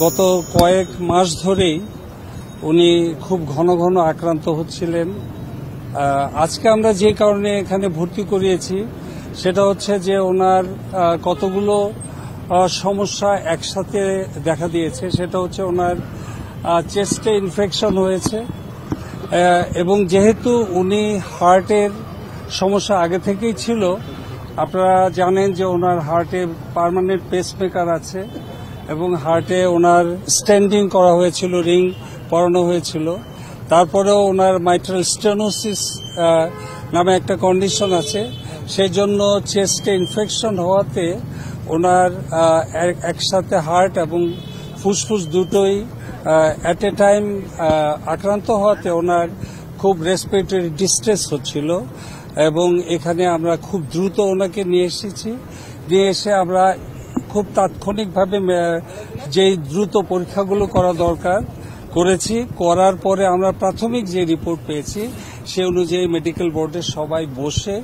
গত কয়েক মাস ধরেই উনি খুব ঘন ঘন আক্রান্ত হচ্ছিলেন। আজকে আমরা যে কারণে এখানে ভর্তি করিয়েছি সেটা হচ্ছে যে ওনার কতগুলো সমস্যা একসাথে দেখা দিয়েছে। সেটা হচ্ছে ওনার চেস্টে ইনফেকশন হয়েছে এবং যেহেতু উনি হার্টের সমস্যা আগে থেকেই ছিল, আপনারা জানেন যে ওনার হার্টে পার্মানেন্ট পেসমেকার আছে এবং হার্টে ওনার স্ট্যান্ডিং করা হয়েছিল, রিং পরানো হয়েছিল। তারপরেও ওনার মাইট্রাল স্টেনোসিস নামে একটা কন্ডিশন আছে। সেই জন্য চেস্টে ইনফেকশন হওয়াতে ওনার একসাথে হার্ট এবং ফুসফুস দুটোই অ্যাট এ টাইম আক্রান্ত হওয়াতে ওনার খুব রেসপিরেটরি ডিস্ট্রেস হচ্ছিল এবং এখানে আমরা খুব দ্রুত ওনাকে নিয়ে এসেছি। নিয়ে এসে আমরা খুব তাৎক্ষণিকভাবে যেই দ্রুত পরীক্ষাগুলো করা দরকার করেছি। করার পরে আমরা প্রাথমিক যে রিপোর্ট পেয়েছি সে অনুযায়ী মেডিকেল বোর্ডের সবাই বসে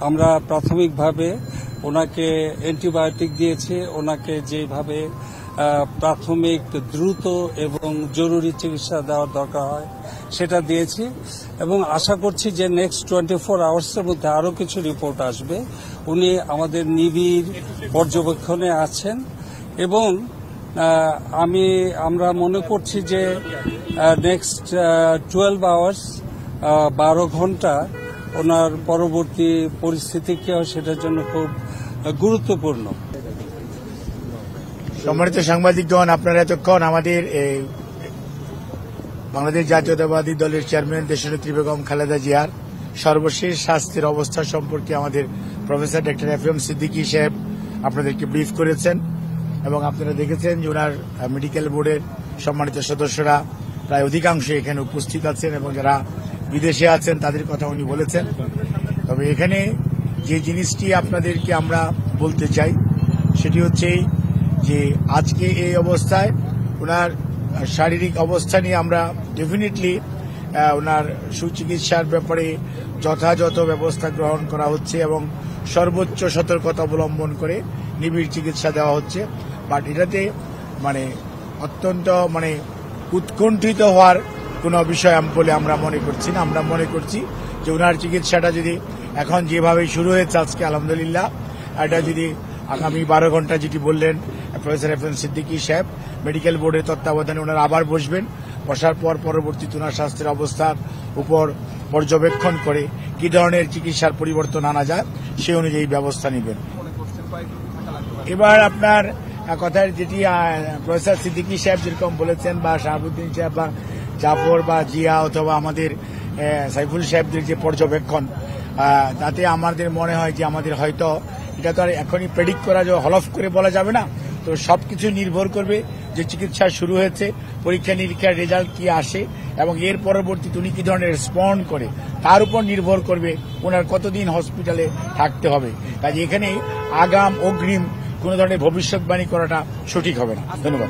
আমরা প্রাথমিকভাবে ওনাকে অ্যান্টিবায়োটিক দিয়েছি। ওনাকে যেভাবে প্রাথমিক দ্রুত এবং জরুরি চিকিৎসা দেওয়ার দরকার হয় সেটা দিয়েছি এবং আশা করছি যে নেক্সট 24 আওয়ার্সের মধ্যে আরও কিছু রিপোর্ট আসবে। উনি আমাদের নিবিড় পর্যবেক্ষণে আছেন এবং আমরা মনে করছি যে নেক্সট 12 আওয়ার্স 12 ঘন্টা ওনার পরবর্তী পরিস্থিতি কি হয় সেটার জন্য খুব গুরুত্বপূর্ণ। সম্মানিত সাংবাদিকগণ, আপনারা এতক্ষণ আমাদের বাংলাদেশ জাতীয়তাবাদী দলের চেয়ারম্যান দেশনেত্রী বেগম খালেদা জিয়ার সর্বশেষ স্বাস্থ্যের অবস্থা সম্পর্কে আমাদের প্রফেসর ডক্টর এফএম সিদ্দিকী সাহেব আপনাদেরকে ব্রিফ করেছেন এবং আপনারা দেখেছেন যে ওনার মেডিকেল বোর্ডের সম্মানিত সদস্যরা প্রায় অধিকাংশ এখানে উপস্থিত আছেন এবং যারা বিদেশে আছেন তাদের কথা উনি বলেছেন। তবে এখানে যে জিনিসটি আপনাদেরকে আমরা বলতে চাই সেটি হচ্ছে যে আজকে এই অবস্থায় ওনার শারীরিক অবস্থা নিয়ে আমরা ডেফিনেটলি ওনার সুচিকিৎসার ব্যাপারে যথাযথ ব্যবস্থা গ্রহণ করা হচ্ছে এবং সর্বোচ্চ সতর্কতা অবলম্বন করে নিবিড় চিকিৎসা দেওয়া হচ্ছে। বাট এটাতে অত্যন্ত উৎকণ্ঠিত হওয়ার কোনো বিষয় বলে আমরা মনে করছি না। আমরা মনে করছি যে ওনার চিকিৎসাটা যদি এখন যেভাবে শুরু হয়েছে আজকে আলহামদুলিল্লাহ, এটা যদি আগামী 12 ঘন্টা যেটি বললেন প্রফেসর এফএম সিদ্দিকী সাহেব, মেডিকেল বোর্ডের তত্ত্বাবধানে ওনারা আবার বসবেন। বসার পর পরবর্তীতে ওনার স্বাস্থ্যের অবস্থার উপর পর্যবেক্ষণ করে কি ধরনের চিকিৎসার পরিবর্তন আনা যায় সেই অনুযায়ী ব্যবস্থা নেবেন। এবার আপনার কথার যেটি প্রফেসর সিদ্দিকী সাহেব যেরকম বলেছেন বা শাহাবুদ্দিন সাহেব বা জাফর বা জিয়া অথবা আমাদের সাইফুল সাহেবদের যে পর্যবেক্ষণ, তাতে আমাদের মনে হয় যে আমাদের হয়তো এটা তো আর এখনই প্রেডিক্ট করা যায়, হলফ করে বলা যাবে না। তো সবকিছু নির্ভর করবে যে চিকিৎসা শুরু হয়েছে, পরীক্ষা নিরীক্ষার রেজাল্ট কি আসে এবং এর পরবর্তীতে উনি কি ধরনের রেসপন্ড করে তার উপর নির্ভর করবে ওনার কতদিন হসপিটালে থাকতে হবে। কাজে এখানে অগ্রিম কোনো ধরনের ভবিষ্যৎবাণী করাটা সঠিক হবে না। ধন্যবাদ।